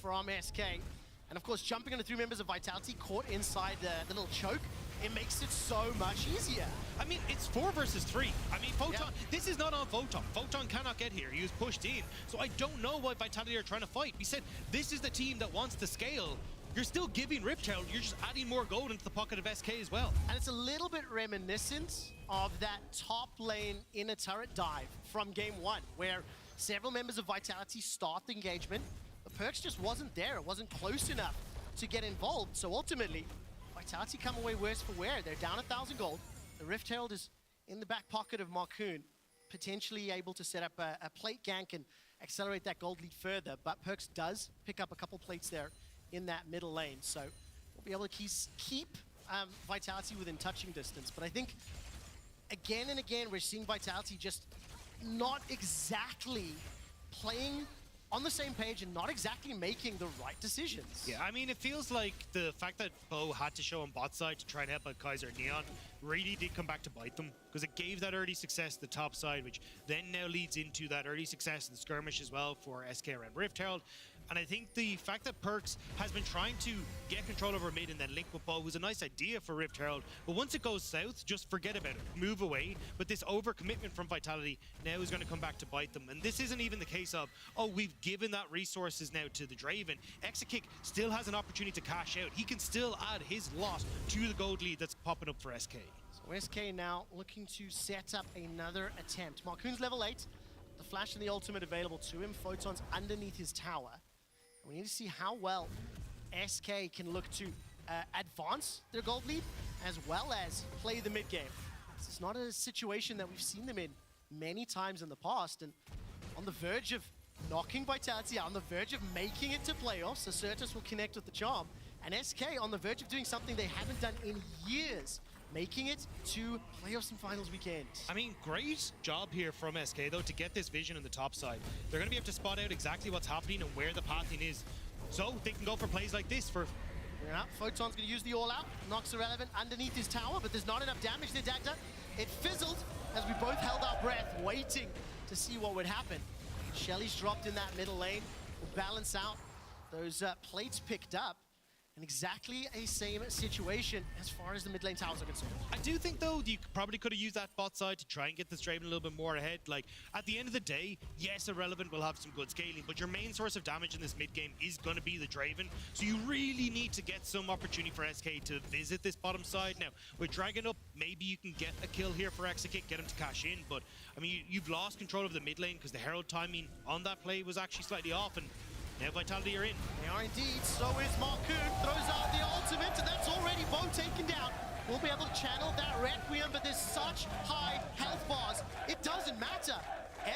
from SK. And of course, jumping on the 3 members of Vitality caught inside the little choke, it makes it so much easier. I mean, it's 4 versus 3. I mean, Photon, this is not on Photon. Photon cannot get here. He was pushed in. So I don't know why Vitality are trying to fight. We said, this is the team that wants to scale. You're still giving Rift Herald, you're just adding more gold into the pocket of SK as well. And it's a little bit reminiscent of that top lane inner turret dive from game 1, where several members of Vitality start the engagement. The Perks just wasn't there, it wasn't close enough to get involved. So ultimately, Vitality come away worse for wear. They're down 1,000 gold. The Rift Herald is in the back pocket of Marcoon, potentially able to set up a plate gank and accelerate that gold lead further. But Perks does pick up a couple plates there in that middle lane. So we'll be able to keep Vitality within touching distance. But I think again and again, we're seeing Vitality just not exactly playing on the same page and not exactly making the right decisions. Yeah, I mean, it feels like the fact that Bo had to show on bot side to try and help out Kaiser and Neon really did come back to bite them, because it gave that early success to the top side, which then now leads into that early success in the skirmish as well for SK around Rift Herald. And I think the fact that Perks has been trying to get control over mid and then link with Bo was a nice idea for Rift Herald, but once it goes south, just forget about it, move away. But this overcommitment from Vitality now is going to come back to bite them. And this isn't even the case of, oh, we've given that resources now to the Draven. Exakick still has an opportunity to cash out. He can still add his lot to the gold lead that's popping up for SK. So SK now looking to set up another attempt. Marcoon's level 8, the flash and the ultimate available to him. Photon's underneath his tower. And we need to see how well SK can look to advance their gold lead as well as play the mid game. This is not a situation that we've seen them in many times in the past, and on the verge of knocking Vitality out, on the verge of making it to playoffs. Acertus will connect with the Charm, and SK on the verge of doing something they haven't done in years, making it to playoffs and finals weekend. I mean, great job here from SK though to get this vision on the top side. They're going to be able to spot out exactly what's happening and where the pathing is, so they can go for plays like this for... Yeah, Photon's going to use the all-out, knocks Irrelevant underneath his tower, but there's not enough damage to Dagda. It fizzled as we both held our breath, waiting to see what would happen. Shelly's dropped in that middle lane, will balance out those plates picked up, and exactly a same situation as far as the mid lane towers are concerned. I do think though you probably could have used that bot side to try and get this Draven a little bit more ahead. Like, at the end of the day, yes, Irrelevant will have some good scaling, but your main source of damage in this mid game is going to be the Draven, so you really need to get some opportunity for SK to visit this bottom side. Now, with Dragon up, maybe you can get a kill here for Exakick, get him to cash in, but I mean, you've lost control of the mid lane because the Herald timing on that play was actually slightly off, and now Vitality are in. They are indeed. So is Marcoon. Throws out the ultimate, and that's already Bo taken down. We'll be able to channel that Requiem, but there's such high health bars. It doesn't matter.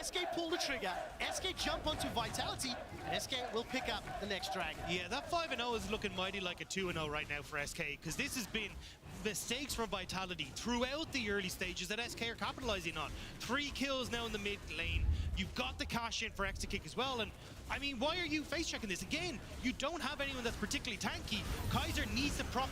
SK pull the trigger, SK jump onto Vitality, and SK will pick up the next dragon. Yeah, that 5-0 is looking mighty like a 2-0 right now for SK, because this has been mistakes from Vitality throughout the early stages that SK are capitalizing on. 3 kills now in the mid lane. You've got the cash in for Exakick as well, and I mean, why are you face checking this? Again, you don't have anyone that's particularly tanky. Kaiser needs to prop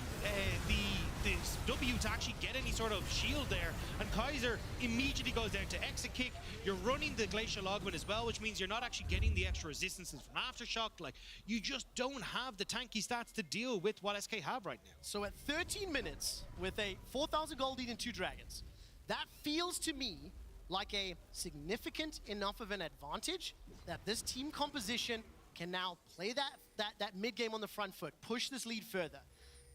this W to actually get any sort of shield there, and Kaiser immediately goes down to Exakick. You're running the Glacial Augment as well, which means you're not actually getting the extra resistances from Aftershock. Like, you just don't have the tanky stats to deal with what SK have right now. So at 13 minutes, with a 4,000 gold lead and 2 dragons, that feels to me like a significant enough of an advantage that this team composition can now play that mid game on the front foot, push this lead further.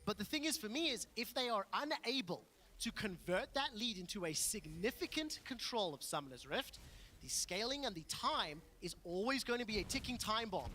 But the thing is, for me, is if they are unable to convert that lead into a significant control of Summoner's Rift, the scaling and the time is always going to be a ticking time bomb.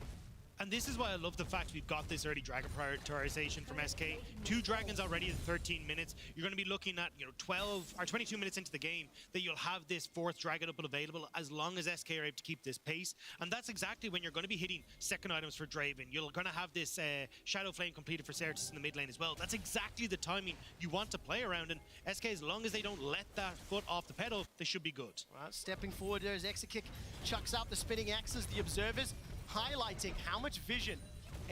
And this is why I love the fact we've got this early dragon prioritization from SK. 2 dragons already in 13 minutes. You're going to be looking at 12 or 22 minutes into the game that you'll have this 4th dragon up and available as long as SK are able to keep this pace. And that's exactly when you're going to be hitting second items for Draven. You're going to have this Shadow Flame completed for Certus in the mid lane as well. That's exactly the timing you want to play around. And SK, as long as they don't let that foot off the pedal, they should be good. Well, stepping forward there as Exakick chucks out the spinning axes, the observers, highlighting how much vision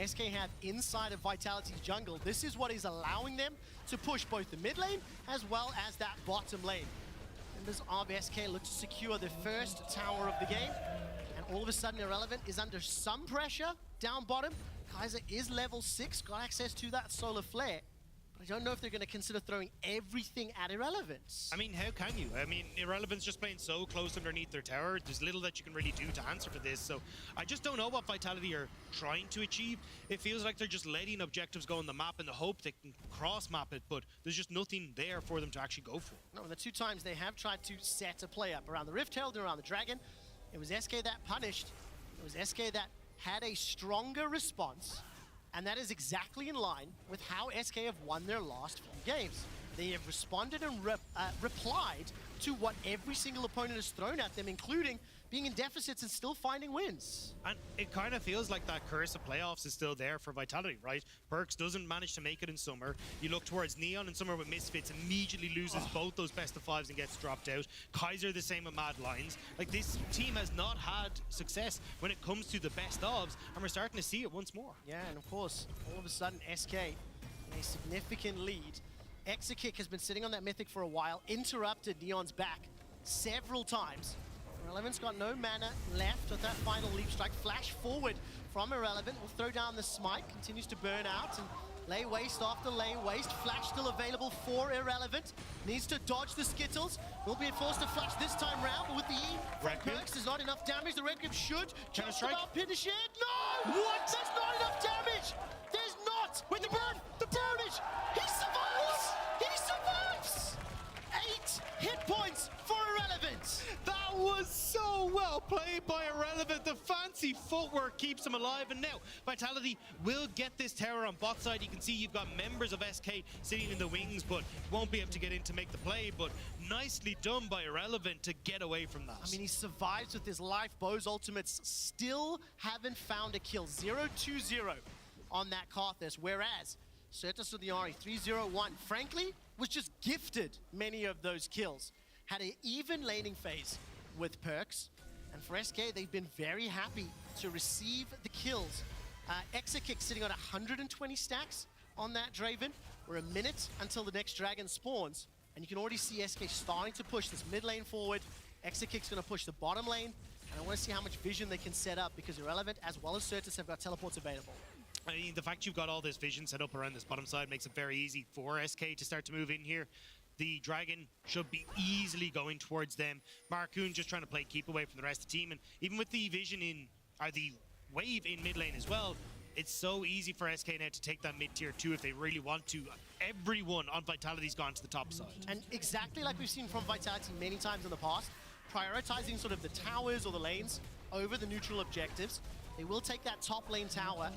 SK have inside of Vitality's jungle. This is what is allowing them to push both the mid lane as well as that bottom lane. Members of SK look to secure the first tower of the game, and all of a sudden Irrelevant is under some pressure down bottom. Kaiser is level 6, got access to that solar flare. But I don't know if they're going to consider throwing everything at Irrelevance. I mean, how can you? I mean, Irrelevance just playing so close underneath their tower. There's little that you can really do to answer to this. So I just don't know what Vitality are trying to achieve. It feels like they're just letting objectives go on the map in the hope they can cross-map it, but there's just nothing there for them to actually go for. No, the 2 times they have tried to set a play up around the Rift Herald and around the Dragon, it was SK that punished. It was SK that had a stronger response. And that is exactly in line with how SK have won their last few games. They have responded and replied to what every single opponent has thrown at them, including being in deficits and still finding wins. And it kind of feels like that curse of playoffs is still there for Vitality, right? Perkz doesn't manage to make it in summer. You look towards Neon in summer with Misfits, immediately loses both those best of 5s and gets dropped out. Kaiser the same with Mad Lions. Like, this team has not had success when it comes to the best ofs, and we're starting to see it once more. Yeah, and of course, all of a sudden, SK in a significant lead. Exakick has been sitting on that Mythic for a while, interrupted Neon's back several times. Irrelevant's got no mana left with that final leap strike. Flash forward from Irrelevant. Will throw down the smite. Continues to burn out and lay waste after lay waste. Flash still available for Irrelevant. Needs to dodge the Skittles. Will be forced to flash this time round, but with the E from Perkz, there's not enough damage. The Red Grip should just about finish it. No! What? There's not enough damage! There's not! Wait, the burn! The damage! He survives! He survives! 8 hit points for Irrelevant. That was so well played by Irrelevant. The fancy footwork keeps him alive. And now Vitality will get this tower on bot side. You can see you've got members of SK sitting in the wings, but won't be able to get in to make the play. But nicely done by Irrelevant to get away from that. I mean, he survives with his life. Bo's ultimates still haven't found a kill. 0-2-0 on that Karthus, whereas Certus with the Ari 3-0-1, frankly, was just gifted many of those kills. Had an even laning phase with Perkz, and for SK, they've been very happy to receive the kills. Exakick sitting on 120 stacks on that Draven. We're a minute until the next Dragon spawns, and you can already see SK starting to push this mid lane forward. Exakick's going to push the bottom lane, and I want to see how much vision they can set up, because Irrelevant as well as Certus have got teleports available. I mean, the fact you've got all this vision set up around this bottom side makes it very easy for SK to start to move in here. The Dragon should be easily going towards them. Marcoon just trying to play keep away from the rest of the team. And even with the vision in, or the wave in mid lane as well, it's so easy for SK now to take that mid tier 2 if they really want to. Everyone on Vitality's gone to the top side. And exactly like we've seen from Vitality many times in the past, prioritizing sort of the towers or the lanes over the neutral objectives. They will take that top lane tower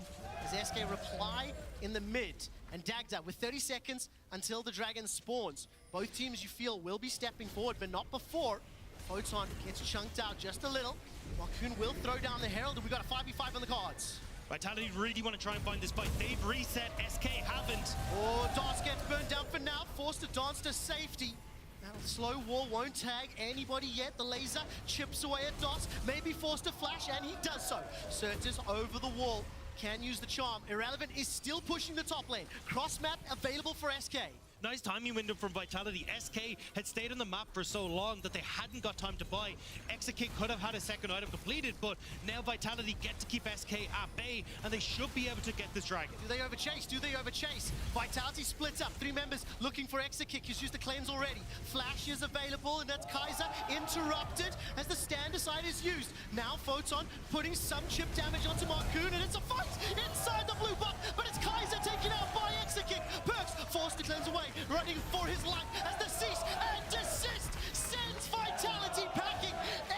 as SK reply in the mid. And Dagda with 30 seconds until the Dragon spawns. Both teams, you feel, will be stepping forward, but not before. Photon gets chunked out just a little. Marcoon will throw down the Herald, and we got a 5v5 on the cards. Vitality really want to try and find this fight. They've reset, SK haven't. Oh, Dance gets burned down for now, forced to dance to safety. Now, the slow wall won't tag anybody yet. The laser chips away at Dots, maybe forced to flash, and he does so. Certus over the wall, can use the charm. Irrelevant is still pushing the top lane. Cross map available for SK. Nice timing window from Vitality. SK had stayed on the map for so long that they hadn't got time to buy. Exakick could have had a second item completed, but now Vitality get to keep SK at bay, and they should be able to get this Dragon. Do they overchase? Do they overchase? Vitality splits up. 3 members looking for Exakick. He's used the claims already. Flash is available, and that's Kaiser interrupted as the stand aside is used. Now Photon putting some chip damage onto Marcoon, and it's a fight inside the blue buff, but it's Kaiser taken out by Exakick. Perkz forced to cleanse away, running for his life as the cease and desist sends Vitality packing.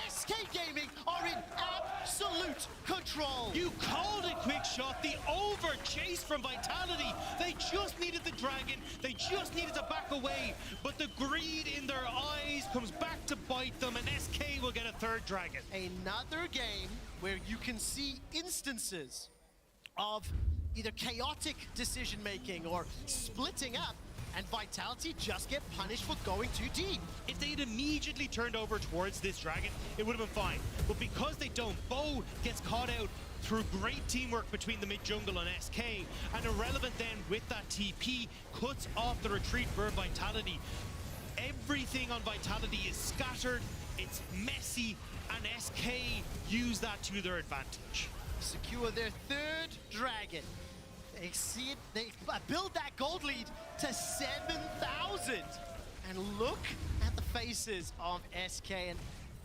SK Gaming are in absolute control. You called it, Quick Shot. The over chase from Vitality. They just needed the Dragon. They just needed to back away. But the greed in their eyes comes back to bite them, and SK will get a third Dragon. Another game where you can see instances of either chaotic decision-making or splitting up, and Vitality just get punished for going too deep. If they had immediately turned over towards this Dragon, it would have been fine. But because they don't, Bo gets caught out through great teamwork between the mid-jungle and SK, and Irrelevant then, with that TP, cuts off the retreat for Vitality. Everything on Vitality is scattered, it's messy, and SK use that to their advantage. secure their third dragon. They build that gold lead to 7,000. And look at the faces of SK, and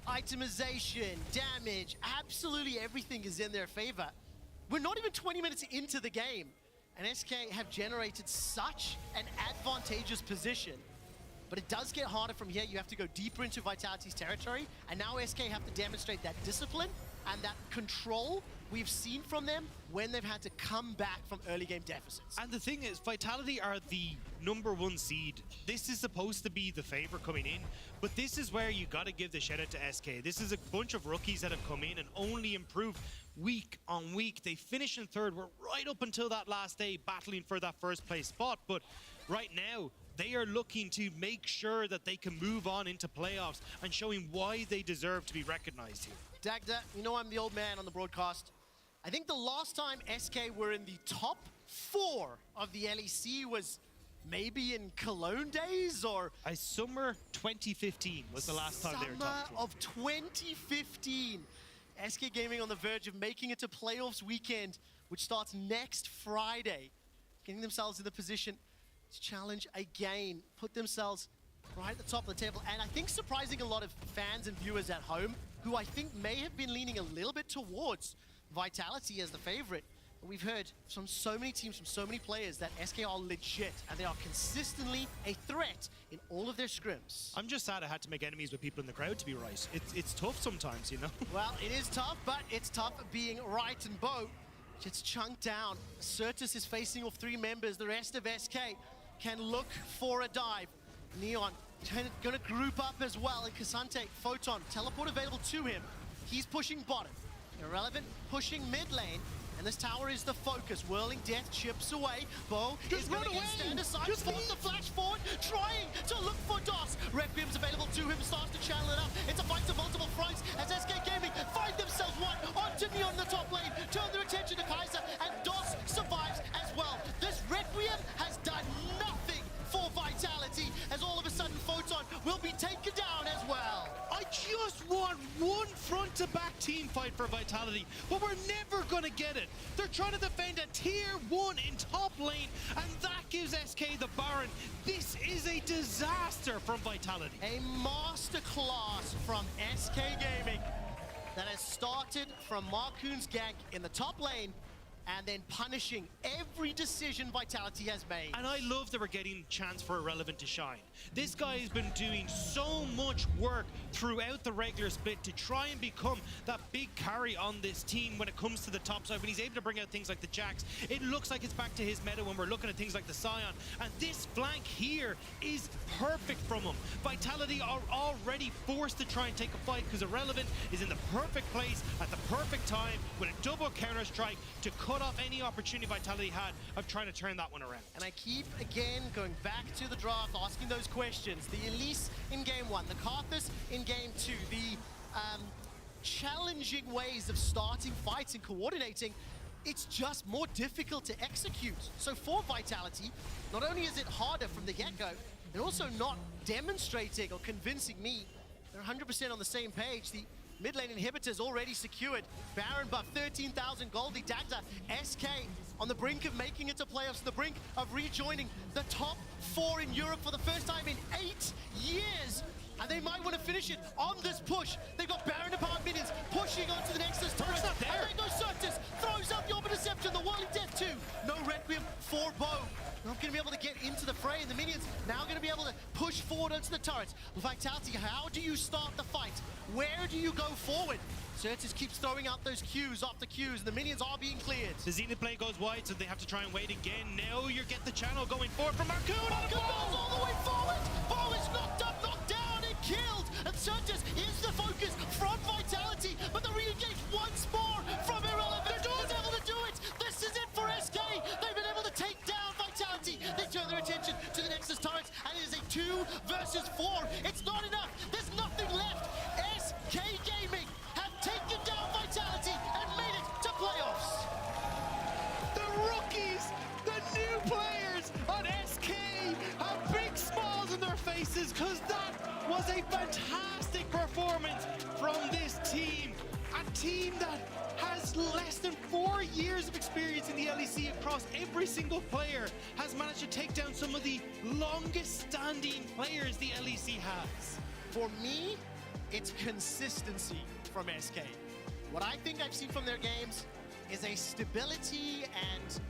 itemization, damage, absolutely everything is in their favor. We're not even 20 minutes into the game, and SK have generated such an advantageous position. But it does get harder from here. You have to go deeper into Vitality's territory, and now SK have to demonstrate that discipline and that control we've seen from them when they've had to come back from early game deficits. And the thing is, Vitality are the #1 seed. This is supposed to be the favor coming in, but this is where you got to give the shout out to SK. This is a bunch of rookies that have come in and only improved week on week. They finished in third. We're right up until that last day battling for that first place spot, but right now, they are looking to make sure that they can move on into playoffs and showing why they deserve to be recognized here. Dagda, you know I'm the old man on the broadcast. I think the last time SK were in the top 4 of the LEC was maybe in Cologne days, or... Summer 2015 was the last time they were top 4. Summer of 2015. SK Gaming on the verge of making it to playoffs weekend, which starts next Friday. Getting themselves in the position to challenge again, put themselves right at the top of the table, and I think surprising a lot of fans and viewers at home, who I think may have been leaning a little bit towards Vitality as the favorite. We've heard from so many teams, from so many players, that SK are legit, and they are consistently a threat in all of their scrims. I'm just sad I had to make enemies with people in the crowd to be right. It's tough sometimes, you know? Well, it is tough, but it's tough being right, and Bo gets chunked down. Certus is facing off 3 members. The rest of SK can look for a dive. Neon gonna group up as well, and Kasante, Photon, teleport available to him. He's pushing bottom. Irrelevant pushing mid lane, and this tower is the focus. Whirling Death chips away. Bo is gonna get stand aside, force the flash forward, trying to look for DOS. Requiem's available to him, starts to channel it up. It's a fight to multiple fronts as SK Gaming find themselves one onto Neon in the top lane, turn their attention to Kaiser, and DOS survives as well. This Requiem has done nothing for Vitality, as all of a sudden Photon will be taken down as well. I just want one front-to-back team fight for Vitality, but we're never gonna get it. They're trying to defend a tier 1 in top lane, and that gives SK the Baron. This is a disaster from Vitality. A masterclass from SK Gaming that has started from Marcoon's gank in the top lane, and then punishing every decision Vitality has made. And I love that we're getting a chance for Irrelevant to shine. This guy has been doing so much work throughout the regular split to try and become that big carry on this team when it comes to the top side. When he's able to bring out things like the Jax, it looks like it's back to his meta when we're looking at things like the Scion. And this flank here is perfect from him. Vitality are already forced to try and take a fight because Irrelevant is in the perfect place at the perfect time with a double counter strike to cut off any opportunity Vitality had of trying to turn that one around. And I keep, again, going back to the draft, asking those questions. The Elise in game 1, the Karthus in game 2, the challenging ways of starting fights and coordinating, it's just more difficult to execute. So for Vitality, not only is it harder from the get-go, they're also not demonstrating or convincing me they're 100% on the same page. The mid lane inhibitors already secured. Baron buff, 13,000 gold. The Dagda, SK on the brink of making it to playoffs, the brink of rejoining the top 4 in Europe for the first time in 8 years. And they might want to finish it on this push. They've got Baron apart minions pushing onto the Nexus turret. not there. And there goes Certus, throws out the Orb of Deception, the Whirling Death too. No Requiem for Bo. Not going to be able to get into the fray, and the minions now going to be able to push forward onto the turrets. Vitality, how do you start the fight? Where do you go forward? Certus keeps throwing out those Qs after Qs, and the minions are being cleared. The Zenith play goes wide, so they have to try and wait again. Now you get the channel going forward from Marcoon. Marcoon goes all the way forward. Bo is knocked up, knocked down, and killed. And Certus is the focus from Vitality, but the re-engage once more from Irrelevant. They're able to do it. This is it for SK. They've been able to take down Vitality. They turn their attention to the Nexus turrets, and it is a 2 versus 4. It's not enough. There's nothing left. SK Gaming have taken down Vitality and made it to playoffs. The rookies, the new players on SK have big smiles on their faces because that was a fantastic performance from this team. A team that has That's less than 4 years of experience in the LEC across every single player has managed to take down some of the longest standing players the LEC has. For me, it's consistency from SK. What I think I've seen from their games is a stability and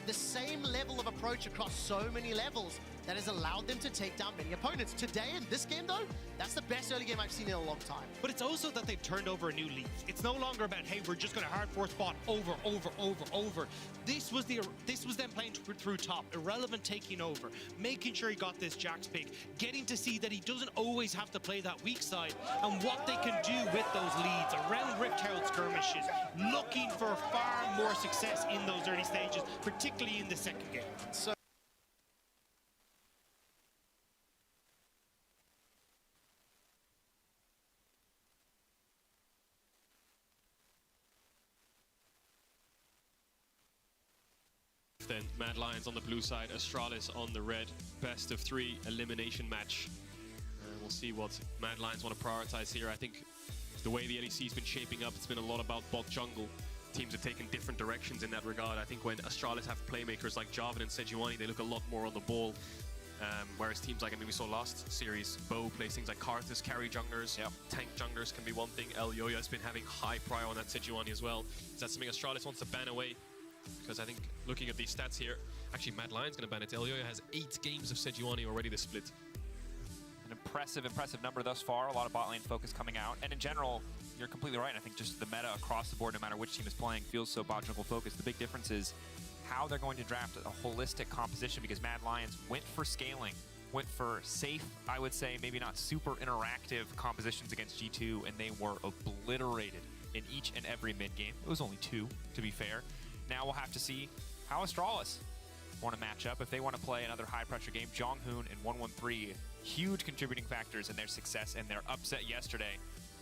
the same level of approach across so many levels that has allowed them to take down many opponents. Today, in this game though, that's the best early game I've seen in a long time. But it's also that they've turned over a new leaf. It's no longer about, hey, we're just going to hard force bot over. This was them playing through top, Irrelevant taking over, making sure he got this Jax pick, getting to see that he doesn't always have to play that weak side, and what they can do with those leads around Rift Herald skirmishes, looking for far more success in those early stages, particularly in the second game. So then Mad Lions on the blue side, Astralis on the red. Best of 3 elimination match. We'll see what Mad Lions want to prioritize here. I think the way the LEC's been shaping up, it's been a lot about bot jungle. Teams have taken different directions in that regard. I think when Astralis have playmakers like Jarvan and Sejuani, they look a lot more on the ball. Whereas teams like, I mean, we saw last series, Bo plays things like Karthus, carry junglers, tank junglers can be one thing. El Yoyo has been having high prior on that Sejuani as well. Is that something Astralis wants to ban away? Because I think, looking at these stats here, actually Mad Lions going to ban it. El Yoyo has 8 games of Sejuani already this split. An impressive number thus far. A lot of bot lane focus coming out. And in general, you're completely right. I think just the meta across the board, no matter which team is playing, feels so bot jungle focused. The big difference is how they're going to draft a holistic composition, because Mad Lions went for scaling, went for safe, I would say, maybe not super interactive compositions against G2, and they were obliterated in each and every mid game. It was only 2, to be fair. Now we'll have to see how Astralis want to match up. If they want to play another high-pressure game, Jonghoon and 113, huge contributing factors in their success and their upset yesterday.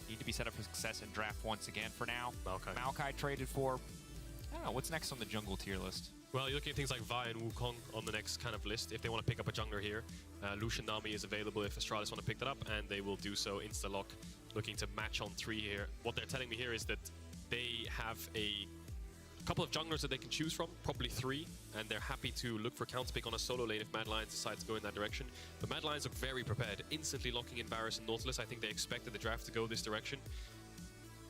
Need to be set up for success in draft once again. For now, Maokai traded for, I don't know, what's next on the jungle tier list? Well, you're looking at things like Vi and Wukong on the next kind of list. If they want to pick up a jungler here, Lucian Nami is available if Astralis want to pick that up, and they will do so insta-lock, looking to match on 3 here. What they're telling me here is that they have a couple of junglers that they can choose from, probably 3, and they're happy to look for counterpick on a solo lane if Mad Lions decides to go in that direction. But Mad Lions look very prepared, instantly locking in Varus and Nautilus. I think they expected the draft to go this direction.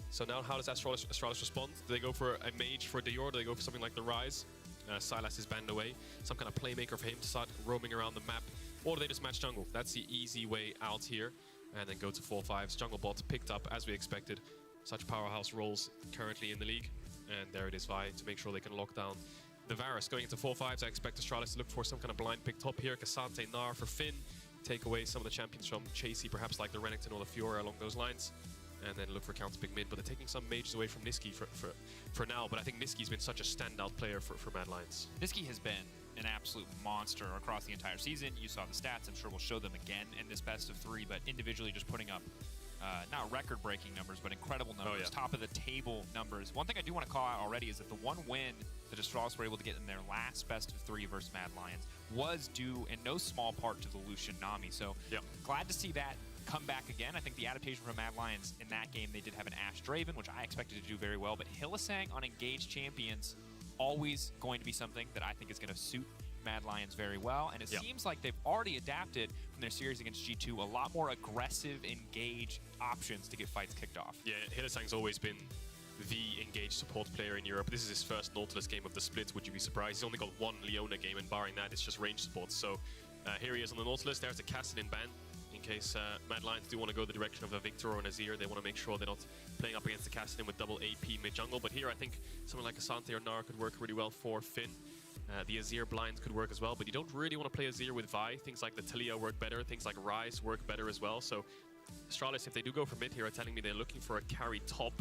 So now how does Astralis respond? Do they go for a mage for Dior? Do they go for something like the Rise? Sylas is banned away. Some kind of playmaker for him to start roaming around the map. Or do they just match jungle? That's the easy way out here. And then go to 4-5s. Jungle bot picked up as we expected. Such powerhouse roles currently in the league. And there it is, Vi, to make sure they can lock down the Varus. Going into 4-5s, I expect Astralis to look for some kind of blind pick top here. Cassante, Gnar for Finn. Take away some of the champions from Chasey, perhaps like the Renekton or the Fiora along those lines. And then look for counterpick mid. But they're taking some mages away from Niski for now. But I think Niski's been such a standout player for Mad Lions. Niski has been an absolute monster across the entire season. You saw the stats. I'm sure we'll show them again in this best of 3. But individually just putting up not record-breaking numbers, but incredible numbers, top of the table numbers. One thing I do want to call out already is that the one win that Astralis were able to get in their last best of 3 versus Mad Lions was due in no small part to the Lucian Nami. So glad to see that come back again. I think the adaptation from Mad Lions in that game, they did have an Ashe Draven, which I expected to do very well, but Hylissang on engaged champions, always going to be something that I think is going to suit Mad Lions very well, and it seems like they've already adapted from their series against G2 a lot more aggressive, engaged options to get fights kicked off. Yeah, Hylissang's always been the engaged support player in Europe. This is his first Nautilus game of the split, would you be surprised? He's only got 1 Leona game, and barring that, it's just range support. So here he is on the Nautilus. There's the Kassadin ban, in case Mad Lions do want to go the direction of a Victor or an Azir. They want to make sure they're not playing up against the Kassadin with double AP mid-jungle. But here I think someone like Asante or Gnar could work really well for Finn. The Azir blinds could work as well, but you don't really want to play Azir with Vi. Things like the Talia work better, things like Rise work better as well. So Astralis, if they do go for mid here, are telling me they're looking for a carry top.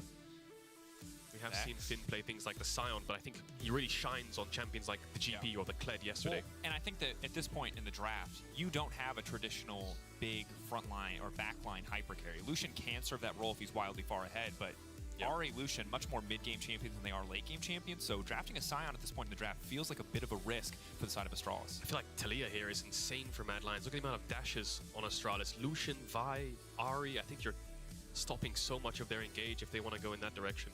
We have seen Finn play things like the Scion, but I think he really shines on champions like the GP or the Kled yesterday. Well, and I think that at this point in the draft, you don't have a traditional big frontline or backline hyper carry. Lucian can serve that role if he's wildly far ahead, but Ahri, Lucian, much more mid-game champions than they are late-game champions, so drafting a Scion at this point in the draft feels like a bit of a risk for the side of Astralis. I feel like Talia here is insane for Mad Lions. Look at the amount of dashes on Astralis. Lucian, Vi, Ahri, I think you're stopping so much of their engage if they want to go in that direction.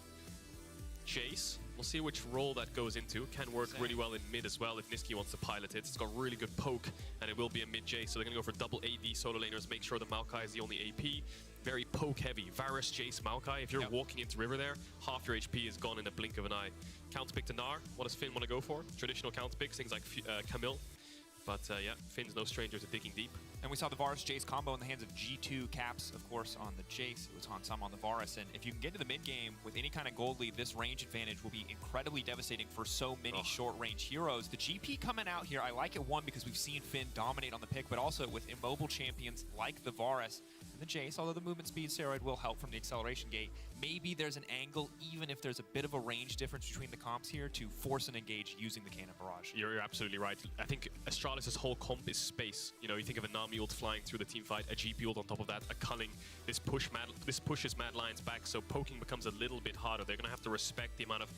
Jace. We'll see which role that goes into. Can work really well in mid as well if Niski wants to pilot it. It's got really good poke, and it will be a mid Jace, so they're going to go for double AD solo laners, make sure the Maokai is the only AP. Very poke heavy. Varus, Jace, Maokai. If you're walking into river there, half your HP is gone in a blink of an eye. Counter pick to Gnar. What does Finn want to go for? Traditional counter picks, things like Camille. But yeah, Finn's no stranger to digging deep. And we saw the Varus Jace combo in the hands of G2 Caps, of course, on the Jace. It was Hansam on the Varus. And if you can get to the mid game with any kind of gold lead, this range advantage will be incredibly devastating for so many short-range heroes. The GP coming out here, I like it, one, because we've seen Finn dominate on the pick, but also with immobile champions like the Varus and the Jace, although the movement speed steroid will help from the acceleration gate. Maybe there's an angle, even if there's a bit of a range difference between the comps here, to force an engage using the Cannon Barrage. You're absolutely right. I think Astralis' whole comp is space. You know, you think of a Nami ult flying through the team fight, a GP ult on top of that, a Culling. This pushes Mad Lions back, so poking becomes a little bit harder. They're going to have to respect the amount of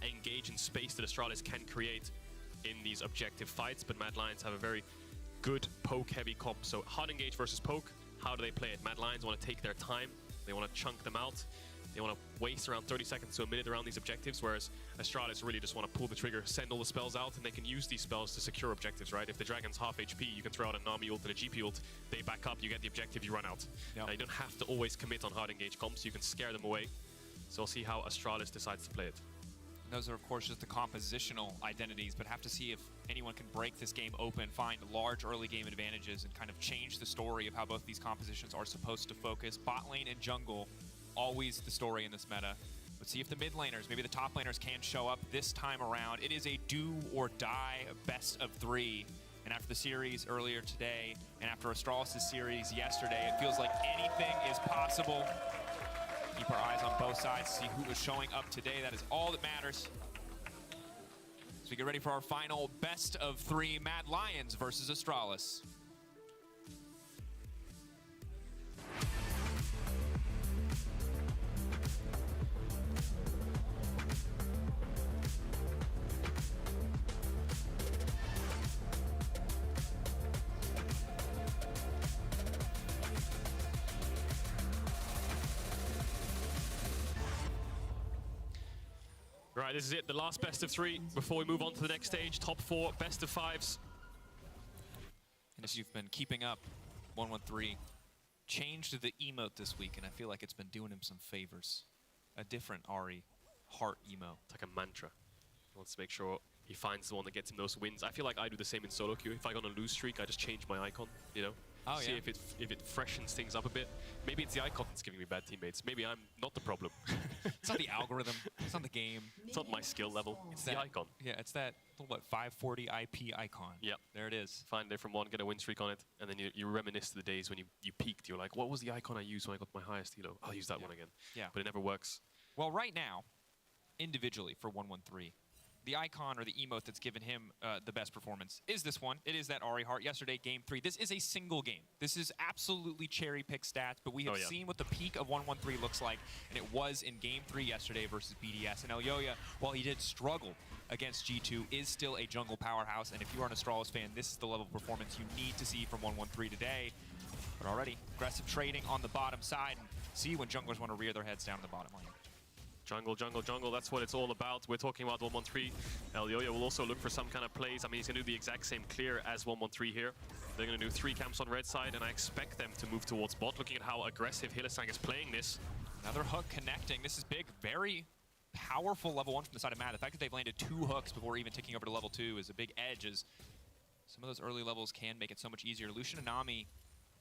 engage and space that Astralis can create in these objective fights, but Mad Lions have a very good poke-heavy comp. So hard engage versus poke, how do they play it? Mad Lions want to take their time. They want to chunk them out. They want to waste around 30 seconds to a minute around these objectives, whereas Astralis really just want to pull the trigger, send all the spells out, and they can use these spells to secure objectives, right? If the dragon's half HP, you can throw out a Nami ult and a GP ult, they back up, you get the objective, you run out. Yep. You don't have to always commit on hard engage comps, you can scare them away. So we'll see how Astralis decides to play it. Those are, of course, just the compositional identities, but have to see if anyone can break this game open, find large early game advantages, and kind of change the story of how both these compositions are supposed to focus. Bot lane and jungle, always the story in this meta. Let's see if the mid laners, maybe the top laners, can show up this time around. It is a do or die best of 3. And after the series earlier today, and after Astralis' series yesterday, it feels like anything is possible. Keep our eyes on both sides to see who is showing up today. That is all that matters. So we get ready for our final best of 3, Mad Lions versus Astralis. Right, this is it, the last best of 3 before we move on to the next stage. Top 4, best of 5s. And if you've been keeping up, 113 changed the emote this week, and I feel like it's been doing him some favors. A different Ari heart emo. It's like a mantra. He wants to make sure he finds the one that gets him those wins. I feel like I do the same in solo queue. If I go on a lose streak, I just change my icon, you know? Oh, See yeah. if it freshens things up a bit. Maybe it's the icon that's giving me bad teammates. Maybe I'm not the problem. It's not the algorithm. It's not the game. It's not my skill level. It's the icon. Yeah, it's that, what, 540 IP icon. Yep. There it is. Find a different one, get a win streak on it, and then you reminisce to the days when you peaked. You're like, what was the icon I used when I got my highest elo? I'll use that one again. Yeah. But it never works. Well, right now, individually for 113, the icon or the emote that's given him the best performance is this one. It is that Ari Heart. Yesterday, Game 3. This is a single game. This is absolutely cherry-picked stats, but we have seen what the peak of 113 looks like, and it was in Game 3 yesterday versus BDS. And Elyoya, while he did struggle against G2, is still a jungle powerhouse, and if you are an Astralis fan, this is the level of performance you need to see from 113 today. But already, aggressive trading on the bottom side, and see when junglers want to rear their heads down to the bottom lane. Jungle, jungle, jungle, that's what it's all about. We're talking about 113. Elyoya will also look for some kind of plays. I mean, he's going to do the exact same clear as 113 here. They're going to do 3 camps on red side, and I expect them to move towards bot. Looking at how aggressive Hylissang is playing this. Another hook connecting. This is big, very powerful level 1 from the side of Matt. The fact that they've landed 2 hooks before even ticking over to level 2 is a big edge, as some of those early levels can make it so much easier. Lucian and Nami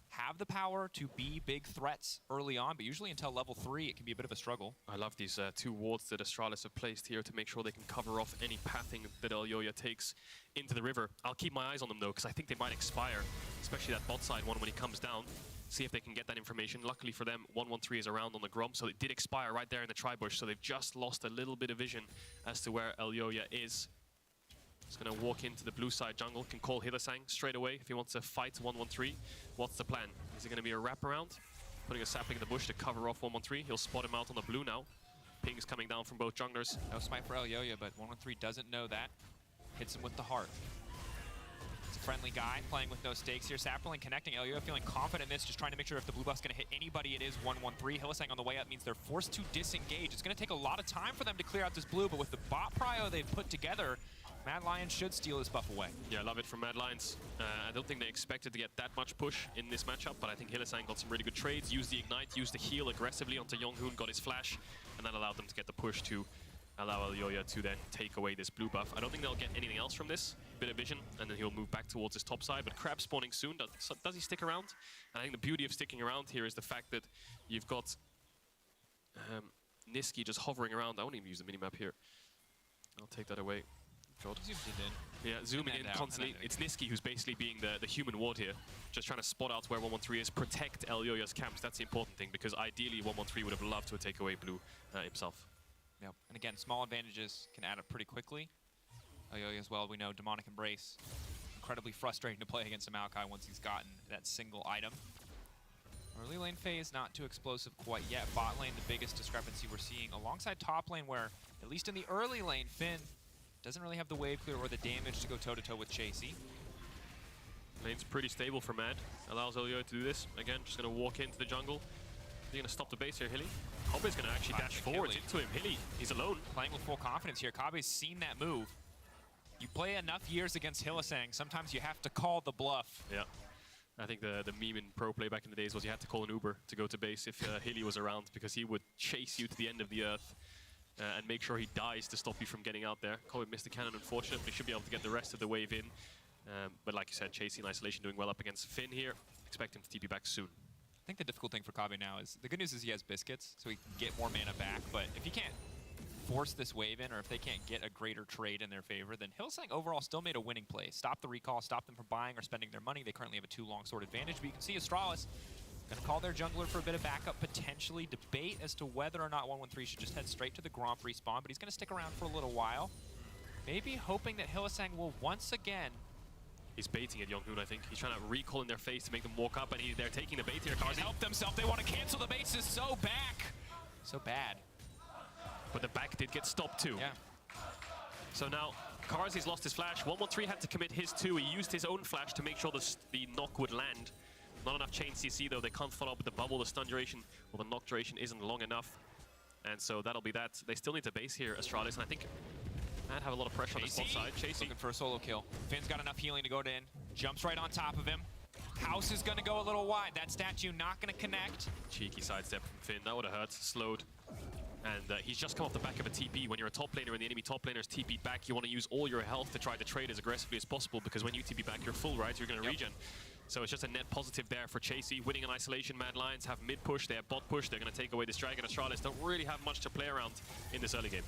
have the power to be big threats early on, but usually until level 3, it can be a bit of a struggle. I love these 2 wards that Astralis have placed here to make sure they can cover off any pathing that Elyoya takes into the river. I'll keep my eyes on them, though, because I think they might expire, especially that bot side one when he comes down. See if they can get that information. Luckily for them, 113 is around on the Grom, so it did expire right there in the tri-bush, so they've just lost a little bit of vision as to where Elyoya is. He's going to walk into the blue side jungle, can call Hylissang straight away if he wants to fight 113. What's the plan? Is it going to be a wraparound? Putting a sapling in the bush to cover off 113. He'll spot him out on the blue now. Pings coming down from both junglers. No smite for Elyoya, but 113 doesn't know that. Hits him with the heart. It's a friendly guy playing with no stakes here. Sapperling connecting. Elio feeling confident in this, just trying to make sure if the blue buff's going to hit anybody, it is 1-1-3. Hylissang on the way up means they're forced to disengage. It's going to take a lot of time for them to clear out this blue, but with the bot prio they've put together, Mad Lions should steal this buff away. Yeah, I love it from Mad Lions. I don't think they expected to get that much push in this matchup, but I think Hylissang got some really good trades, used the Ignite, used the heal aggressively onto Yonghoon, got his flash, and that allowed them to get the push to allow Elyoya to then take away this blue buff. I don't think they'll get anything else from this. Bit of vision, and then he'll move back towards his top side, but Crab spawning soon. Does he stick around? And I think the beauty of sticking around here is the fact that you've got Niski just hovering around. I won't even use the minimap here. I'll take that away. God. Zoomed in. Yeah, zooming in constantly. It's Niski who's basically being the human ward here, just trying to spot out where 113 is, protect Elyoya's camps. That's the important thing, because ideally 113 would have loved to take away blue himself. Yep. And again, small advantages can add up pretty quickly. Elyoya as well, we know Demonic Embrace. Incredibly frustrating to play against a Maokai once he's gotten that single item. Early lane phase, not too explosive quite yet. Bot lane, the biggest discrepancy we're seeing, alongside top lane, where, at least in the early lane, Finn doesn't really have the wave clear or the damage to go toe-to-toe with Chasey. Lane's pretty stable for Mad. Allows Elyoya to do this. Again, just going to walk into the jungle. You're going to stop the base here, Hilly. Kabe's going to actually dash forward into him. Hilly, he's alone. Playing with full confidence here. Kabe's seen that move. You play enough years against Hylissang, sometimes you have to call the bluff. Yeah. I think the meme in pro play back in the days was you had to call an Uber to go to base if Hilly was around, because he would chase you to the end of the earth and make sure he dies to stop you from getting out there. Kabe missed the cannon, unfortunately. Should be able to get the rest of the wave in. But like you said, chasing isolation, doing well up against Finn here. Expect him to TP back soon. I think the difficult thing for Kabe now is, the good news is he has biscuits, so he can get more mana back, but if he can't force this wave in, or if they can't get a greater trade in their favor, then Hylissang overall still made a winning play. Stop the recall, stop them from buying or spending their money. They currently have a 2 longsword advantage, but you can see Astralis gonna call their jungler for a bit of backup, potentially debate as to whether or not 113 should just head straight to the Gromp respawn, but he's gonna stick around for a little while. Maybe hoping that Hylissang will once again... He's baiting at Yonghoon, I think. He's trying to recall in their face to make them walk up, and they're taking the bait here. Can't help themselves. They want to cancel the bases so back. So bad. But the back did get stopped too. Yeah. So now, Karzi's lost his flash. 113 had to commit his too. He used his own flash to make sure the knock would land. Not enough chain CC though. They can't follow up with the bubble. The stun duration, or the knock duration isn't long enough. And so that'll be that. They still need to base here, Astralis, and I think Mad have a lot of pressure on the spot side. Chasey looking for a solo kill. Finn's got enough healing to go in. Jumps right on top of him. House is going to go a little wide. That statue not going to connect. Cheeky sidestep from Finn. That would have hurt. Slowed. And he's just come off the back of a TP. When you're a top laner and the enemy top laner is TP'd back, you want to use all your health to try to trade as aggressively as possible, because when you TP back, you're full, right? You're going to regen. So it's just a net positive there for Chasey. Winning an isolation, Mad Lions have mid push, they have bot push, they're going to take away this dragon. Astralis don't really have much to play around in this early game.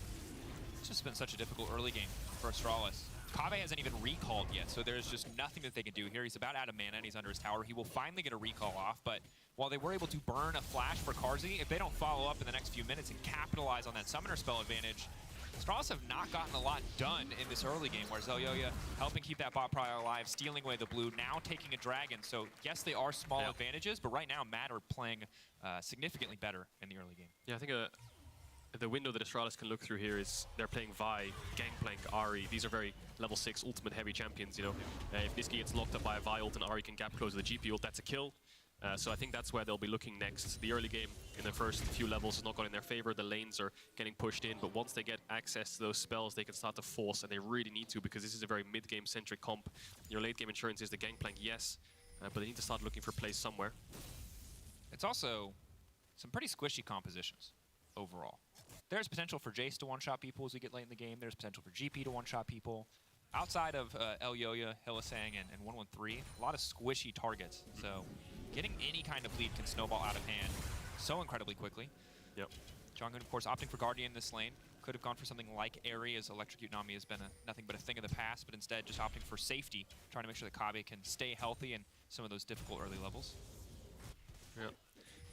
It's just been such a difficult early game for Astralis. Kabe hasn't even recalled yet, so there's just nothing that they can do here. He's about out of mana and he's under his tower. He will finally get a recall off, but while they were able to burn a flash for Karzi, if they don't follow up in the next few minutes and capitalize on that summoner spell advantage, Astralis have not gotten a lot done in this early game, where Elyoya helping keep that bot prior alive, stealing away the blue, now taking a dragon. So yes, they are small advantages, but right now Mad are playing significantly better in the early game. Yeah, I think the window that Astralis can look through here is they're playing Vi, Gangplank, Ahri. These are very level 6 ultimate heavy champions, you know. If Niski gets locked up by a Vi ult and Ahri can gap close with the GP ult, that's a kill. So I think that's where they'll be looking next. The early game in the first few levels has not gone in their favor. The lanes are getting pushed in, but once they get access to those spells, they can start to force, and they really need to, because this is a very mid-game centric comp. Your late game insurance is the Gangplank, yes, but they need to start looking for plays somewhere. It's also some pretty squishy compositions overall. There's potential for Jace to one-shot people as we get late in the game. There's potential for GP to one-shot people. Outside of Elyoya, Hylissang, and 113, a lot of squishy targets. So getting any kind of lead can snowball out of hand so incredibly quickly. Yep. Jonghoon, of course, opting for Guardian this lane. Could have gone for something like Airy, as Electrocute Nami has been nothing but a thing of the past, but instead just opting for safety, trying to make sure that Kabe can stay healthy in some of those difficult early levels. Yeah.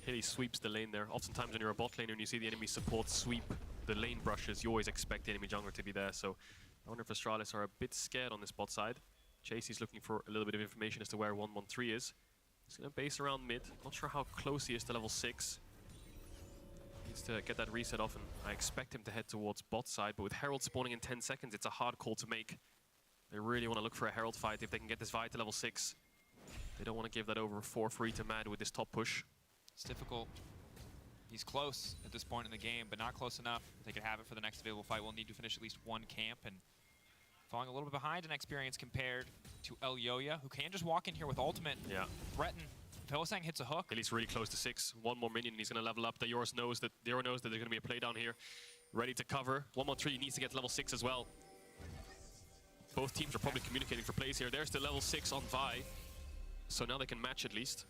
Hilly sweeps the lane there. Oftentimes when you're a bot laner and you see the enemy support sweep the lane brushes, you always expect the enemy jungler to be there. So I wonder if Astralis are a bit scared on this bot side. Chasey's looking for a little bit of information as to where 113 is. He's going to base around mid. Not sure how close he is to level 6. Needs to get that reset off, and I expect him to head towards bot side, but with Herald spawning in 10 seconds, it's a hard call to make. They really want to look for a Herald fight if they can get this fight to level 6. They don't want to give that over for free to Mad with this top push. It's difficult. He's close at this point in the game, but not close enough. If they could have it for the next available fight, we'll need to finish at least one camp, and falling a little bit behind in experience compared to Elyoya, who can just walk in here with ultimate, threaten. If Hylissang hits a hook. He's really close to 6. One more minion and he's going to level up. Dior knows that there's going to be a play down here. Ready to cover. 113 needs to get level 6 as well. Both teams are probably communicating for plays here. There's the level 6 on Vi. So now they can match at least.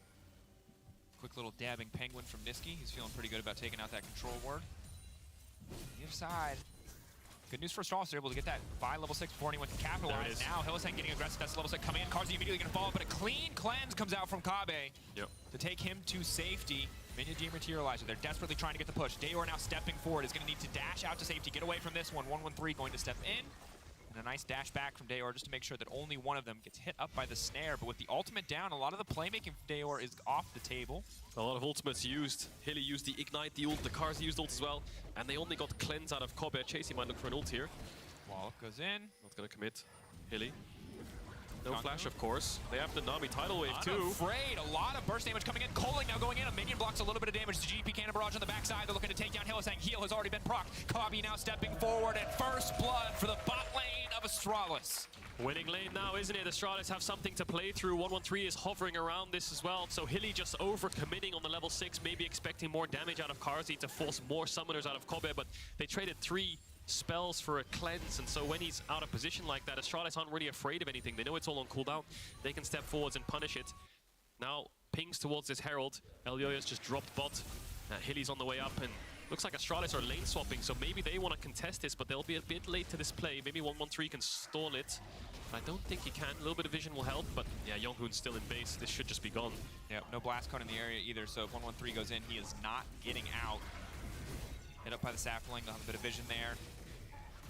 Quick little dabbing penguin from Niski. He's feeling pretty good about taking out that control ward. The other side. Good news for Astralis, they're able to get that Vi level 6 before anyone can capitalize. Now Hylissang getting aggressive, that's level 6 coming in. Carzzy immediately gonna fall, but a clean cleanse comes out from Kabe to take him to safety. Minion dematerializer, they're desperately trying to get the push. Dayor now stepping forward, is gonna need to dash out to safety, get away from this one. 113 going to step in. And a nice dash back from Dayor just to make sure that only one of them gets hit up by the snare. But with the ultimate down, a lot of the playmaking from Dayor is off the table. A lot of ultimates used. Hilly used the Ignite, the ult, the Carzzy used ult as well. And they only got cleanse out of Kobe. Chasey might look for an ult here. Wallop goes in. Not gonna commit. Hilly. No flash, of course. They have the Nami tidal wave too. Afraid. A lot of burst damage coming in. Coling now going in. A minion blocks a little bit of damage to GP Cannon Barrage on the backside. They're looking to take down Hylissang. Heal has already been procced. Kabi now stepping forward at first blood for the bot lane of Astralis. Winning lane now, isn't it? Astralis have something to play through. 113 is hovering around this as well. So Hilly just over-committing on the level 6, maybe expecting more damage out of Carzzy to force more summoners out of Kobe, but they traded 3 spells for a cleanse, and so when he's out of position like that, Astralis aren't really afraid of anything. They know it's all on cooldown. They can step forwards and punish it. Now, pings towards this Herald. Elyoya's just dropped bot. Hilly's on the way up, and looks like Astralis are lane swapping, so maybe they want to contest this, but they'll be a bit late to this play. Maybe 113 can stall it. I don't think he can. A little bit of vision will help, but yeah, Yonghoon's still in base. This should just be gone. Yeah, no blast cone in the area either, so if 113 goes in, he is not getting out. Hit up by the sapling, they'll have a bit of vision there.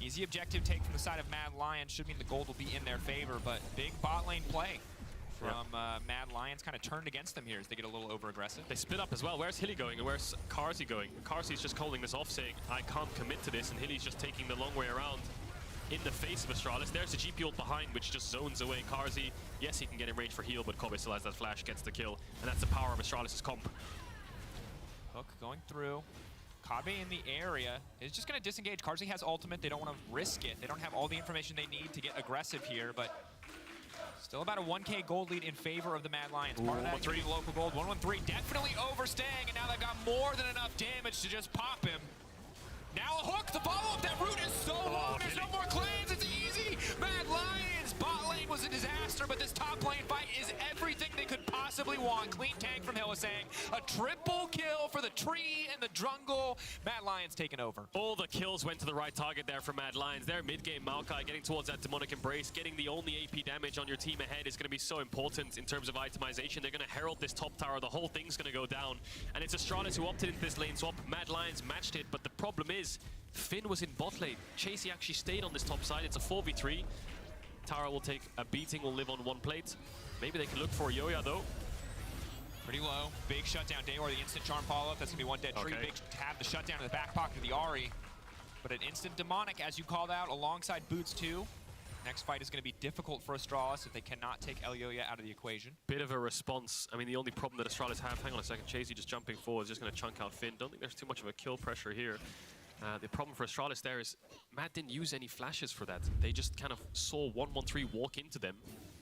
Easy objective take from the side of Mad Lions. Should mean the gold will be in their favor, but big bot lane play from Mad Lions kind of turned against them here as they get a little over-aggressive. They split up as well. Where's Hilly going and where's Carzzy going? Carzzy's just calling this off, saying, I can't commit to this, and Hilly's just taking the long way around in the face of Astralis. There's the GP ult behind, which just zones away Carzzy. Yes, he can get in range for heal, but Kobe still has that flash, gets the kill, and that's the power of Astralis' comp. Hook going through. Kabe in the area is just going to disengage. Carzzy has ultimate. They don't want to risk it. They don't have all the information they need to get aggressive here, but still about a 1K gold lead in favor of the Mad Lions. Part of that could be the local gold. 113 definitely overstaying, and now they've got more than enough damage to just pop him. Now a hook. The follow-up. That route is so long. There's no more clans. It's easy. Mad Lions. Bot lane was a disaster, but this top lane fight is everything they could possibly want. Clean tank from Hylissang. A triple kill for the tree and the jungle. Mad Lions taking over. All the kills went to the right target there for Mad Lions. Their mid-game Maokai getting towards that demonic embrace, getting the only AP damage on your team ahead is going to be so important in terms of itemization. They're going to herald this top tower. The whole thing's going to go down. And it's Astralis who opted into this lane swap. Mad Lions matched it, but the problem is Finn was in bot lane. Chasey actually stayed on this top side. It's a 4v3. Tara will take a beating, will live on 1 plate. Maybe they can look for Yoya though. Pretty low. Big shutdown. Dayor, the instant charm follow-up. That's going to be 1 dead tree. Big tab the shutdown in the back pocket of the Ahri. But an instant demonic, as you called out, alongside Boots too. Next fight is going to be difficult for Astralis if they cannot take Elyoya out of the equation. Bit of a response. I mean, the only problem that Astralis have, hang on a second, Chasey just jumping forward is just going to chunk out Finn. Don't think there's too much of a kill pressure here. The problem for Astralis there is Matt didn't use any flashes for that. They just kind of saw 113 walk into them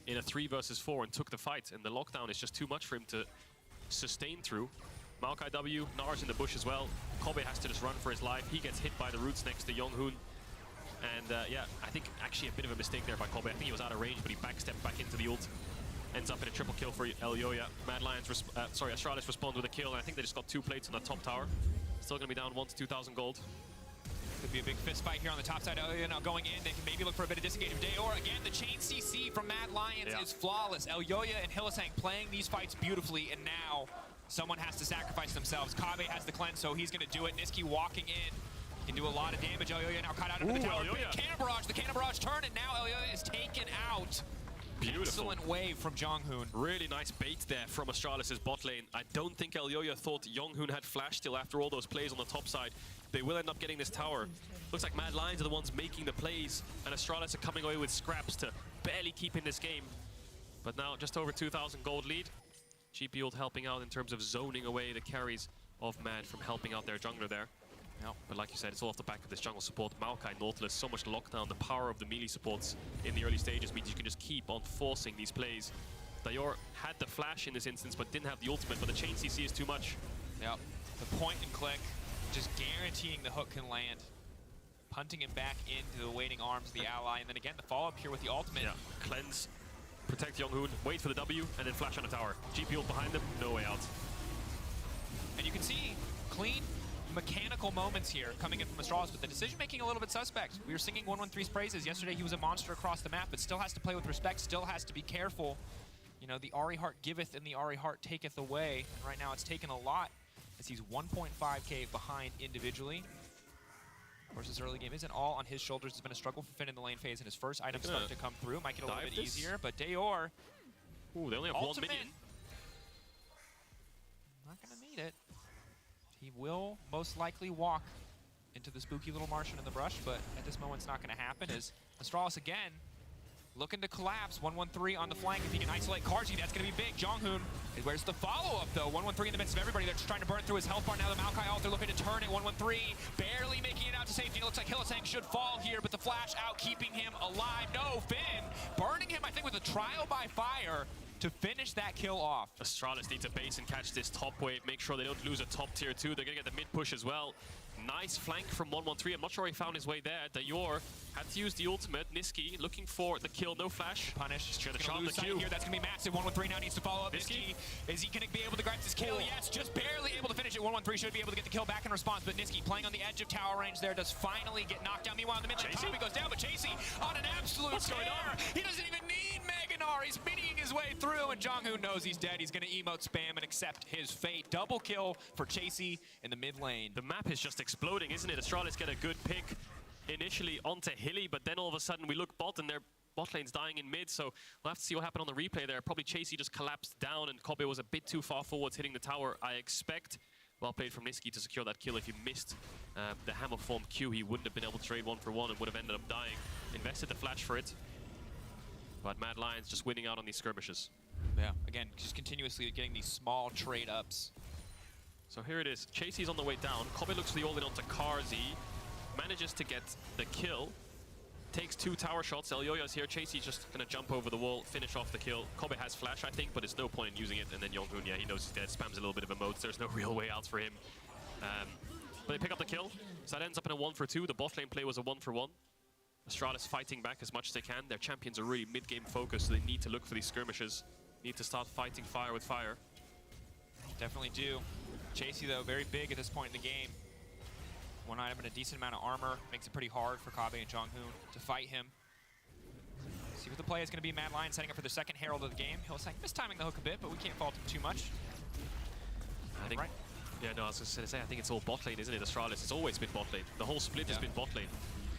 in a 3 versus 4 and took the fight. And the lockdown is just too much for him to sustain through. Maokai W, Nars in the bush as well. Kobe has to just run for his life. He gets hit by the roots next to Yonghoon. And yeah, I think actually a bit of a mistake there by Kobe. I think he was out of range, but he backstepped back into the ult. Ends up in a triple kill for Elyoya. Mad Lions, Astralis respond with a kill, and I think they just got 2 plates on that top tower. Still gonna be down 1 to 2,000 gold. Could be a big fist fight here on the top side. Elyoya now going in. They can maybe look for a bit of disengage of Dayor. Again, the chain CC from Mad Lions is flawless. Elyoya and Hylissang playing these fights beautifully, and now someone has to sacrifice themselves. Kabe has the cleanse, so he's going to do it. Niski walking in. He can do a lot of damage. Elyoya now caught out into the tower. Cannon Barrage, the Cannon Barrage turn, and now Elyoya is taken out. Beautiful. Excellent wave from Jonghoon. Really nice bait there from Astralis' bot lane. I don't think Elyoya thought Yonghoon had flash still after all those plays on the top side. They will end up getting this tower. Looks like Mad Lions are the ones making the plays, and Astralis are coming away with scraps to barely keeping this game. But now just over 2,000 gold lead. GP Ult helping out in terms of zoning away the carries of Mad from helping out their jungler there. Yep. But like you said, it's all off the back of this jungle support. Maokai, Nautilus, so much lockdown. The power of the melee supports in the early stages means you can just keep on forcing these plays. Dayor had the flash in this instance, but didn't have the ultimate, but the chain CC is too much. Yep. The point and click, just guaranteeing the hook can land. Punting him back into the waiting arms of the ally, and then again, the follow-up here with the ultimate. Yeah, cleanse, protect Younghoon, wait for the W, and then flash on the tower. GP ult behind them, no way out. And you can see clean, mechanical moments here coming in from Astralis, but the decision-making a little bit suspect. We were singing 113's praises. Yesterday he was a monster across the map, but still has to play with respect, still has to be careful. You know, the Ahri heart giveth and the Ahri heart taketh away. And right now it's taken a lot as he's 1.5k behind individually. Of course, this early game isn't all on his shoulders. It's been a struggle for Finn in the lane phase, and his first items start to come through. Might get a little bit easier, but Dayor, ooh, they only have ultimate, 1 minion. Not gonna need it. He will most likely walk into the spooky little Martian in the brush, but at this moment it's not gonna happen as Astralis again looking to collapse. 113 on the flank. If he can isolate Karji, that's going to be big. Jonghoon, where's the follow-up, though? 113 in the midst of everybody. They're just trying to burn through his health bar. Now the Maokai ult, they're looking to turn it. 113 barely making it out to safety. It looks like Hylissang should fall here, but the flash out, keeping him alive. No, Finn burning him, I think, with a trial by fire to finish that kill off. Astralis needs to base and catch this top wave. Make sure they don't lose a top tier 2. They're going to get the mid push as well. Nice flank from 113. I'm not sure he found his way there. Dayor had to use the ultimate. Niski looking for the kill. No flash. Punish. He's trying to Gonna shot lose the Q. here. That's going to be massive. 113 now needs to follow up. Niski, is he going to be able to grab this kill? Yes, just barely able to finish it. 113 should be able to get the kill back in response, but Niski playing on the edge of tower range there does finally get knocked down. Meanwhile, in the mid lane, Poppy goes down, but Chasey on an absolute tear. He doesn't even need Meganar. He's miniing his way through, and Jonghoon knows he's dead. He's going to emote spam and accept his fate. Double kill for Chasey in the mid lane. The map is just exploding, isn't it? Astralis get a good pick initially onto Hilly, but then all of a sudden we look bot and their bot lane's dying in mid, so we'll have to see what happened on the replay there. Probably Chasey just collapsed down and Kobe was a bit too far forwards hitting the tower, I expect. Well played from Niski to secure that kill. If he missed the hammer form Q, he wouldn't have been able to trade 1-for-1 and would have ended up dying. Invested the flash for it, but Mad Lions just winning out on these skirmishes. Yeah, again, just continuously getting these small trade-ups. So here it is. Chasey's on the way down. Kobe looks for the all-in onto Karzi. Manages to get the kill. Takes 2 tower shots. Elyoya's here. Chasey's just going to jump over the wall, finish off the kill. Kobe has flash, I think, but there's no point in using it. And then Jonghoon, yeah, he knows he's dead. Spams a little bit of emotes. There's no real way out for him. But they pick up the kill. So that ends up in a 1-for-2. The bot lane play was a 1-for-1. Astralis fighting back as much as they can. Their champions are really mid-game focused, so they need to look for these skirmishes. Need to start fighting fire with fire. Definitely do. Chasey, though, very big at this point in the game. 1 item and a decent amount of armor makes it pretty hard for Kobe and Jonghoon to fight him. See what the play is going to be. Mad Lion setting up for the second Herald of the game. Hylissang mistiming the hook a bit, but we can't fault him too much. I think, right? Yeah, no, I was just going to say, I think it's all bot lane, isn't it, Astralis? It's always been bot lane. The whole split has been bot lane.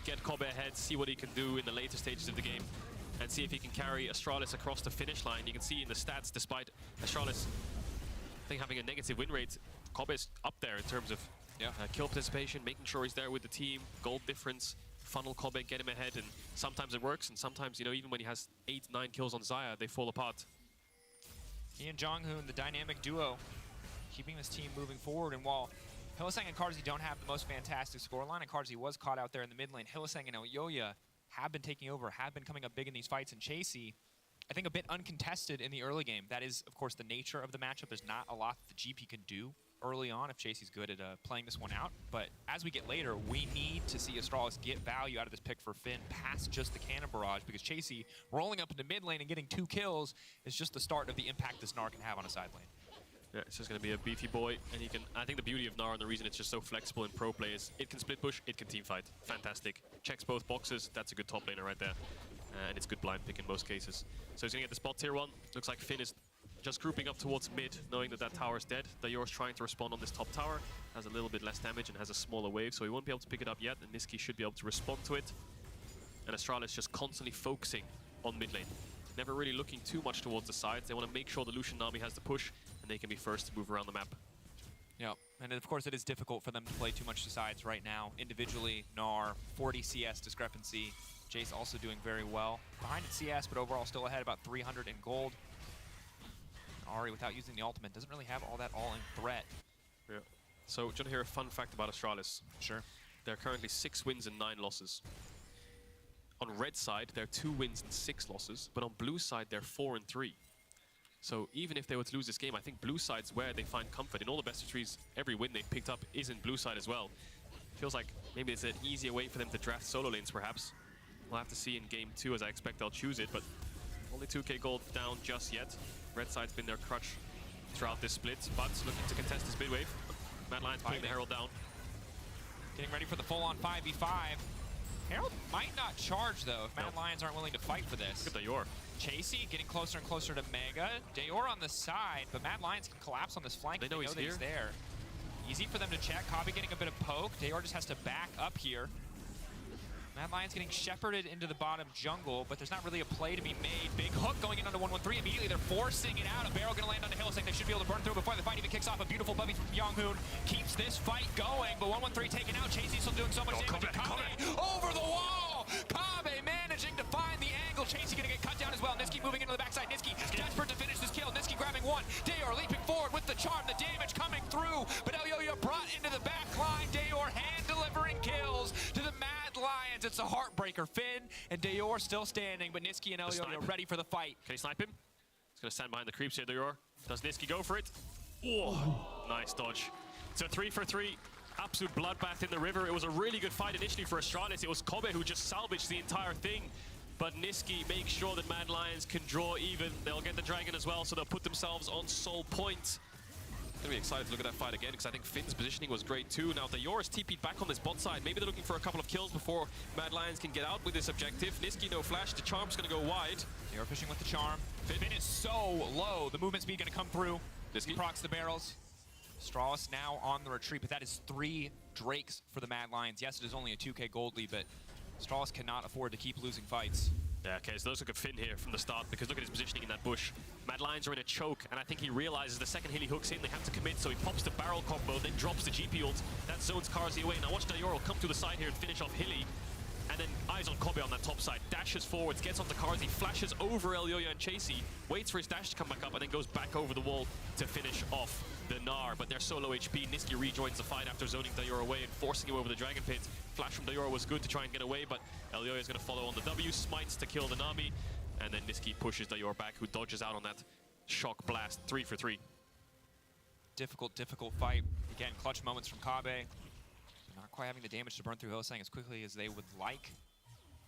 Get Kobe ahead, see what he can do in the later stages of the game, and see if he can carry Astralis across the finish line. You can see in the stats, despite Astralis, I think, having a negative win rate, Kobe's up there in terms of kill participation, making sure he's there with the team, gold difference, funnel Kobe, get him ahead, and sometimes it works, and sometimes, you know, even when he has 8-9 kills on Xayah, they fall apart. He and Jonghoon, the dynamic duo, keeping this team moving forward, and while Hylissang and Karzi don't have the most fantastic scoreline, and Karzi was caught out there in the mid lane, Hylissang and Elyoya have been taking over, have been coming up big in these fights, and Chasey, I think, a bit uncontested in the early game. That is, of course, the nature of the matchup. There's not a lot that the GP can do early on if Chasey's good at playing this one out. But as we get later, we need to see Astralis get value out of this pick for Finn past just the cannon barrage, because Chasey rolling up into mid lane and getting 2 kills is just the start of the impact this Gnar can have on a side lane. Yeah, it's just going to be a beefy boy, and he can. I think the beauty of Gnar and the reason it's just so flexible in pro play is it can split push, it can team fight. Fantastic. Checks both boxes. That's a good top laner right there, and it's good blind pick in most cases. So he's going to get the spot tier 1. Looks like Finn is just grouping up towards mid, knowing that that tower is dead. Dayor's trying to respond on this top tower, has a little bit less damage and has a smaller wave, so he won't be able to pick it up yet, and Niski should be able to respond to it. And Astralis just constantly focusing on mid lane. Never really looking too much towards the sides. They want to make sure the Lucian Nami has the push, and they can be first to move around the map. Yeah, And of course, it is difficult for them to play too much to sides right now. Individually, Gnar, 40 CS discrepancy. Jace also doing very well. Behind in CS, but overall still ahead, about 300 in gold. Ari, without using the ultimate, doesn't really have all that all-in threat. Yeah. So, do you want to hear a fun fact about Astralis? Sure. They're currently 6 wins and 9 losses. On red side, they're 2 wins and 6 losses, but on blue side, they're 4 and 3. So even if they were to lose this game, I think blue side's where they find comfort. In all the best of threes, every win they've picked up is in blue side as well. Feels like maybe it's an easier way for them to draft solo lanes, perhaps. We'll have to see in game 2, as I expect they'll choose it, but only 2k gold down just yet. Red side's been their crutch throughout this split, but looking to contest this mid wave. Mad Lions putting the Herald down. Getting ready for the full-on 5v5. Herald might not charge, though, if Mad Lions aren't willing to fight for this. Look at Dayor. Chasey getting closer and closer to Mega. Dayor on the side, but Mad Lions can collapse on this flank. They know he's that here. He's there. Easy for them to check. Kabe getting a bit of poke. Dayor just has to back up here. Mad Lions getting shepherded into the bottom jungle, but there's not really a play to be made. Big hook going in onto 113. Immediately they're forcing it out. A barrel going to land on the hill, saying they should be able to burn through before the fight even kicks off. A beautiful Bubby from Yonghoon keeps this fight going, but 113 taken out. Chasey still doing so much damage. Kabe over the wall. Kabe managing to find the angle. Chasey going to get cut down as well. Niski moving into the backside. Niski desperate to finish this kill. Niski grabbing one. Dayor leaping forward with the charm. The damage coming through, but Elyoya brought into the back line. Dayor hand delivering kills to the Mad Lions. It's a heartbreaker. Finn and Dayor still standing, but Niski and Elyoya ready for the fight. Can he snipe him? He's going to stand behind the creeps here, Dayor. Does Niski go for it? Oh, nice dodge. So 3 for 3. Absolute bloodbath in the river. It was a really good fight initially for Astralis. It was Kobe who just salvaged the entire thing. But Niski makes sure that Mad Lions can draw even. They'll get the dragon as well, so they'll put themselves on soul point. I'm gonna be excited to look at that fight again, because I think Finn's positioning was great too. Now, Dayor is TP'd back on this bot side. Maybe they're looking for a couple of kills before Mad Lions can get out with this objective. Niski, no flash. The charm's gonna go wide. Dayor fishing with the charm. Finn is so low. The movement speed gonna come through. Niski procs the barrels. Astralis now on the retreat, but that is 3 Drakes for the Mad Lions. Yes, it is only a 2k gold lead, but Astralis cannot afford to keep losing fights. Yeah, okay, so those look at Finn here from the start, because look at his positioning in that bush. Mad Lions are in a choke, and I think he realizes the second Hilly hooks in, they have to commit, so he pops the barrel combo, then drops the GP ult. That zones Karzi away. Now watch Dayor will come to the side here and finish off Hilly. And then eyes on Kobe on that top side, dashes forwards, gets onto Karzi, flashes over Elyoya and Chasey, waits for his dash to come back up, and then goes back over the wall to finish off the Gnar. But they're so low HP, Niski rejoins the fight after zoning Dayor away and forcing him over the Dragon Pit. Flash from Dayor was good to try and get away, but Elyoya is going to follow on the W, smites to kill the Nami, and then Niski pushes Dayor back, who dodges out on that shock blast. 3 for 3. Difficult fight. Again, clutch moments from Kabe. Not quite having the damage to burn through Hillsang as quickly as they would like.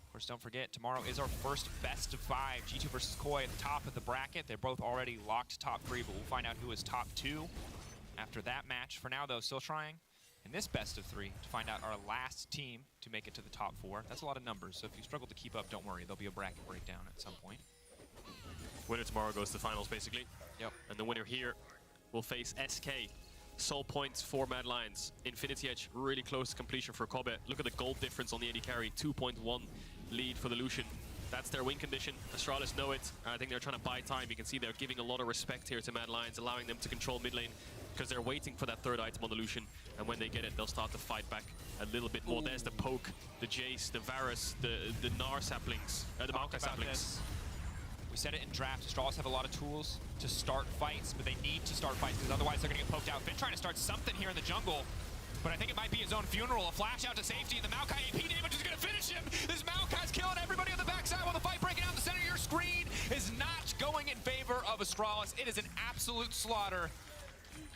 Of course, don't forget, tomorrow is our first best of 5. G2 versus Koi at the top of the bracket. They're both already locked top 3, but we'll find out who is top 2 after that match. For now, though, still trying in this best of 3 to find out our last team to make it to the top 4. That's a lot of numbers, so if you struggle to keep up, don't worry. There'll be a bracket breakdown at some point. Winner tomorrow goes to the finals, basically. Yep. And the winner here will face SK. Soul points for Mad Lions. Infinity Edge really close to completion for Kobe. Look at the gold difference on the AD carry. 2.1 lead for the Lucian. That's their win condition. Astralis know it. I think they're trying to buy time. You can see they're giving a lot of respect here to Mad Lions, allowing them to control mid lane, because they're waiting for that third item on the Lucian. And when they get it, they'll start to fight back a little bit more. Ooh. There's the poke, the Jace, the Varus, the Gnar saplings, the Maokai saplings. We said it in draft, Astralis have a lot of tools to start fights, but they need to start fights because otherwise they're going to get poked out. Finn trying to start something here in the jungle, but I think it might be his own funeral. A flash out to safety, and the Maokai AP damage is going to finish him. This Maokai's killing everybody on the backside while the fight breaking out in the center of your screen is not going in favor of Astralis. It is an absolute slaughter.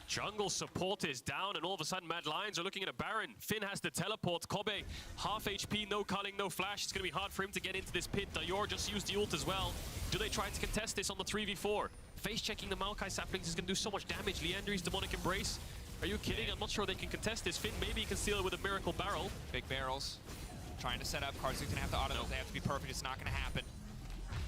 Jungle support is down, and all of a sudden Mad Lions are looking at a Baron. Finn has the teleport. Kobe, half HP, no culling, no flash. It's going to be hard for him to get into this pit. Dayor just used the ult as well. Do they try to contest this on the 3v4? Face checking the Maokai saplings is going to do so much damage. Leandry's Demonic Embrace. Are you kidding? I'm not sure they can contest this. Finn maybe can steal it with a Miracle Barrel. Big barrels. Trying to set up. Karzi's going to have to auto those. They have to be perfect. It's not going to happen.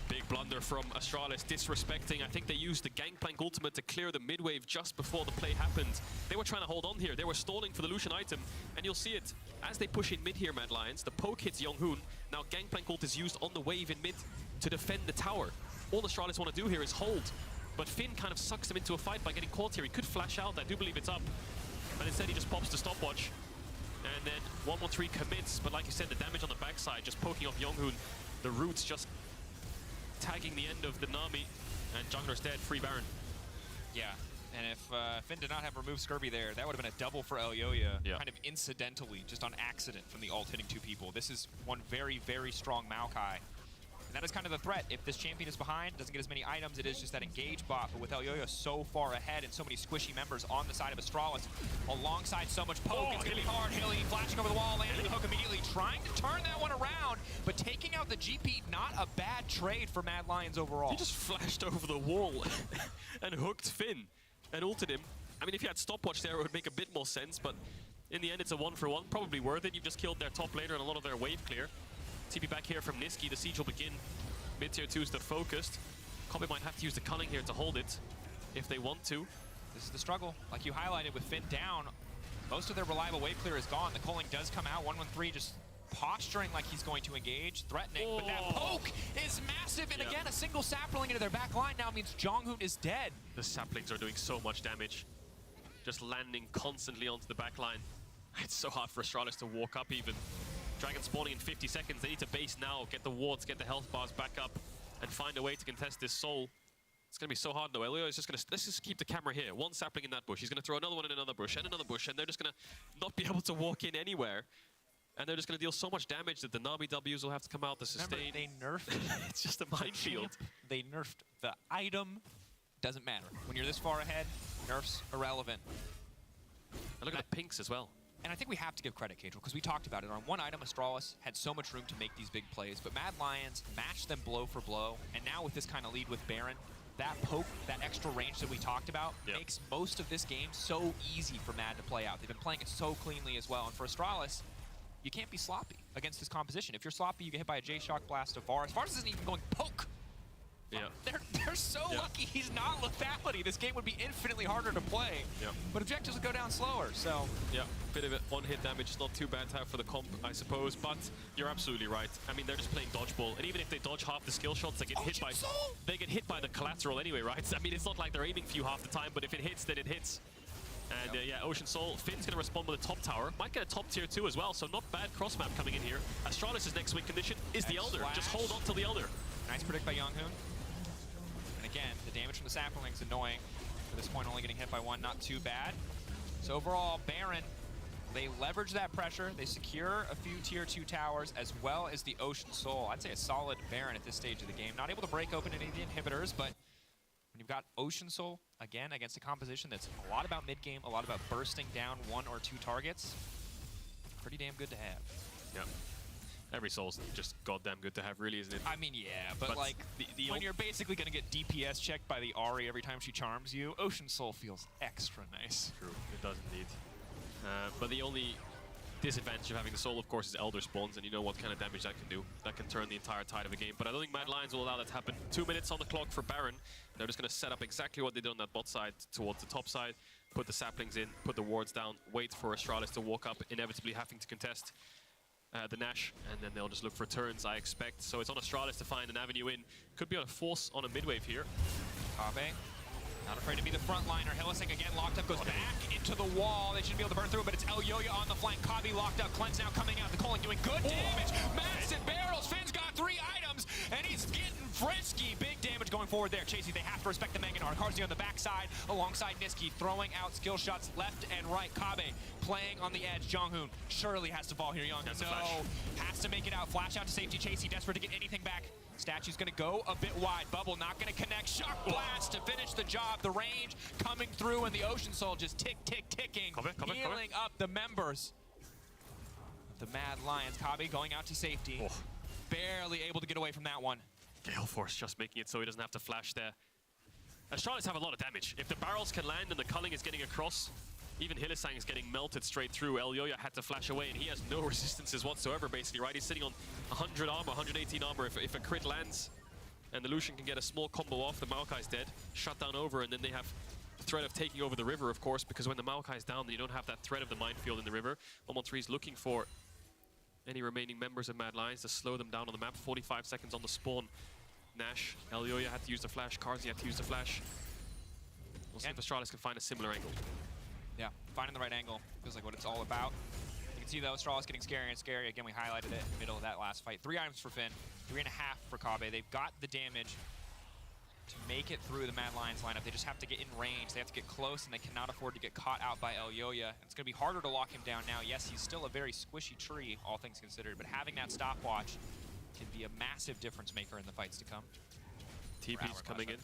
Big blunder from Astralis, disrespecting. I think they used the Gangplank ultimate to clear the mid-wave just before the play happened. They were trying to hold on here. They were stalling for the Lucian item, and you'll see it. As they push in mid here, Mad Lions, the poke hits Yonghoon. Now Gangplank ult is used on the wave in mid to defend the tower. All Astralis want to do here is hold, but Finn kind of sucks them into a fight by getting caught here. He could flash out. I do believe it's up. and instead he just pops the stopwatch. And then 113 commits, but like you said, the damage on the backside, just poking off Younghoon. The roots just tagging the end of the Nami, and jungler's dead, free Baron. Yeah, and if Finn did not have removed Skirby there, that would have been a double for Elyoya, Yeah. kind of incidentally, just on accident from the ult hitting 2 people. This is one very, very strong Maokai. And that is kind of the threat. If this champion is behind, doesn't get as many items, it is just that engage bot. But with Elyoya so far ahead and so many squishy members on the side of Astralis, alongside so much poke, it's going to be hard. Hilly flashing over the wall, landing the hook immediately, trying to turn that one around, but taking out the GP, not a bad trade for Mad Lions overall. He just flashed over the wall and hooked Finn and ulted him. I mean, if you had stopwatch there, it would make a bit more sense, but in the end, it's a 1-for-1. Probably worth it. You've just killed their top laner and a lot of their wave clear. TP back here from Niski. The siege will begin. Mid-tier 2 is the focused. Kobe might have to use the cunning here to hold it if they want to. This is the struggle. Like you highlighted with Finn down, most of their reliable wave clear is gone. The culling does come out. 113 just posturing like he's going to engage, threatening, but that poke is massive, and again, a single sapling into their back line now means Jonghoon is dead. The saplings are doing so much damage. Just landing constantly onto the back line. It's so hard for Astralis to walk up even. Dragon spawning in 50 seconds. They need to base now, get the wards, get the health bars back up, and find a way to contest this soul. It's going to be so hard though. Elio is just going to, let's just keep the camera here. One sapling in that bush. He's going to throw another one in another bush, and they're just going to not be able to walk in anywhere. And they're just going to deal so much damage that the Nami Ws will have to come out to sustain. Remember, they nerfed it's just a minefield. They nerfed the item. Doesn't matter. When you're this far ahead, nerfs irrelevant. And look at the pinks as well. And I think we have to give credit, Cajal, because we talked about it. On one item, Astralis had so much room to make these big plays, but Mad Lions matched them blow for blow. And now with this kind of lead with Baron, that poke, that extra range that we talked about, makes most of this game so easy for Mad to play out. They've been playing it so cleanly as well. And for Astralis, you can't be sloppy against this composition. If you're sloppy, you get hit by a J-Shock blast of Varus. Varus isn't even going poke. Yeah. They're so lucky he's not lethality. This game would be infinitely harder to play. But objectives would go down slower, so. Yeah, bit of one-hit damage is not too bad to have for the comp, I suppose, but you're absolutely right. I mean, they're just playing dodgeball, and even if they dodge half the skill shots, they get hit by the collateral anyway, right? I mean, it's not like they're aiming for you half the time, but if it hits, then it hits. And yeah, Ocean Soul, Finn's going to respond with a top tower. Might get a top tier 2 as well, so not bad cross map coming in here. Astralis' next win condition is the Elder. Just hold on to the Elder. Nice predict by Younghoon. And again, the damage from the sapling's annoying. At this point, only getting hit by one, not too bad. So overall, Baron, they leverage that pressure. They secure a few tier 2 towers, as well as the Ocean Soul. I'd say a solid Baron at this stage of the game. Not able to break open any of the inhibitors, but when you've got Ocean Soul, again, against a composition that's a lot about mid-game, a lot about bursting down 1 or 2 targets, pretty damn good to have. Yeah. Every soul's just goddamn good to have, really, isn't it? I mean, yeah, but like, when you're basically going to get DPS checked by the Ahri every time she charms you, Ocean Soul feels extra nice. True, it does indeed. But the only disadvantage of having the soul, of course, is Elder spawns, and you know what kind of damage that can do. That can turn the entire tide of a game. But I don't think Mad Lions will allow that to happen. 2 minutes on the clock for Baron. They're just going to set up exactly what they did on that bot side towards the top side, put the saplings in, put the wards down, wait for Astralis to walk up, inevitably having to contest the Nash, and then they'll just look for turns, I expect. So it's on Astralis to find an avenue in. Could be on a force on a mid-wave here. Kabe, not afraid to be the frontliner. Hillising again locked up, goes back into the wall. They should be able to burn through, but it's Elyoya on the flank. Kabe locked up, Cleanse now coming out. The Culling doing good damage. Massive barrels. Finn's got 3 items, and he's getting frisky. Big damage going forward there. Chasey, they have to respect the Mangonar. Carsey on the backside alongside Niski, throwing out skill shots left and right. Kabe playing on the edge. Jonghoon surely has to fall here. Young has to make it out. Flash out to safety. Chasey desperate to get anything back. Statue's going to go a bit wide. Bubble not going to connect. Shock blast to finish the job. The range coming through, and the Ocean Soul just tick, tick, ticking. Healing up the members of the Mad Lions. Kabe going out to safety. Barely able to get away from that one. Gale Force just making it so he doesn't have to flash there. Astralis have a lot of damage. If the barrels can land and the culling is getting across, even Hillisang is getting melted straight through. Elyoya had to flash away, and he has no resistances whatsoever, basically, right? He's sitting on 100 armor, 118 armor. If a crit lands and the Lucian can get a small combo off, the Maokai's dead, shut down over, and then they have the threat of taking over the river, of course, because when the Maokai's down, then you don't have that threat of the minefield in the river. 113 is looking for any remaining members of Mad Lions to slow them down on the map. 45 seconds on the spawn. Nash, Elyoya had to use the flash, Carsey had to use the flash. We'll see if Astralis can find a similar angle. Yeah, finding the right angle feels like what it's all about. You can see though, Astralis getting scarier and scarier. Again, we highlighted it in the middle of that last fight. 3 items for Finn, 3.5 for Kobbe. They've got the damage to make it through the Mad Lions lineup. They just have to get in range. They have to get close, and they cannot afford to get caught out by Elyoya. It's going to be harder to lock him down now. Yes, he's still a very squishy tree, all things considered, but having that stopwatch can be a massive difference maker in the fights to come. TP's coming in.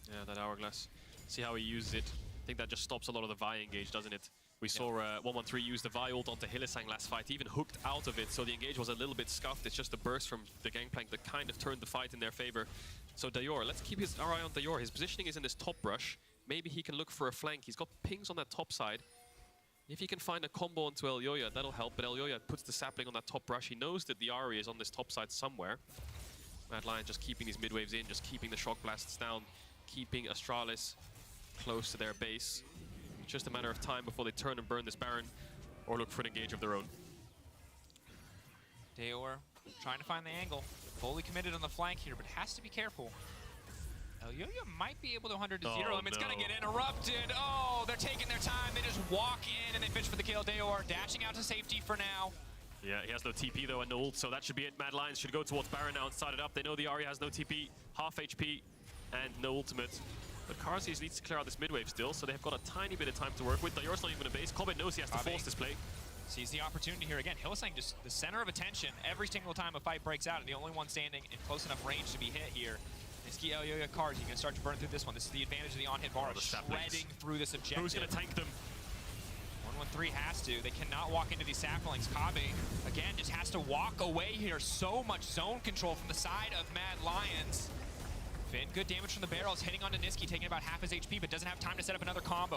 Yeah, that Hourglass. See how he uses it. I think that just stops a lot of the Vi engage, doesn't it? We saw 113 use the Vi ult onto Hylissang last fight. He even hooked out of it, so the engage was a little bit scuffed. It's just a burst from the Gangplank that kind of turned the fight in their favor. So Dayor, let's keep our eye on Dayor. His positioning is in this top brush. Maybe he can look for a flank. He's got pings on that top side. If he can find a combo onto Elyoya, that'll help. But Elyoya puts the sapling on that top brush. He knows that the Ahri is on this top side somewhere. Mad Lion just keeping his mid waves in, just keeping the shock blasts down, keeping Astralis close to their base. It's just a matter of time before they turn and burn this Baron or look for an engage of their own. Dayor trying to find the angle. Fully committed on the flank here, but has to be careful. Elyoya might be able to 100 to 0 him. It's going to get interrupted. Oh, they're taking their time. They just walk in and they fish for the kill. Dayor dashing out to safety for now. Yeah, he has no TP though and no ult, so that should be it. Mad Lions should go towards Baron now and start it up. They know the Ahri has no TP, half HP, and no ultimate. But Karsius needs to clear out this mid wave still, so they've got a tiny bit of time to work with. Dayor's not even a base. Kobbe knows he has to force this play. Sees the opportunity here again. Hylissang just the center of attention every single time a fight breaks out, and the only one standing in close enough range to be hit here. Niski, Elyoya, Karsi going to start to burn through this one. This is the advantage of the on-hit bar, shredding through this objective. Who's going to tank them? 113 has to. They cannot walk into these saplings. Kobbe, again, just has to walk away here. So much zone control from the side of Mad Lions. Finn, good damage from the barrels, hitting onto Niski, taking about half his HP, but doesn't have time to set up another combo.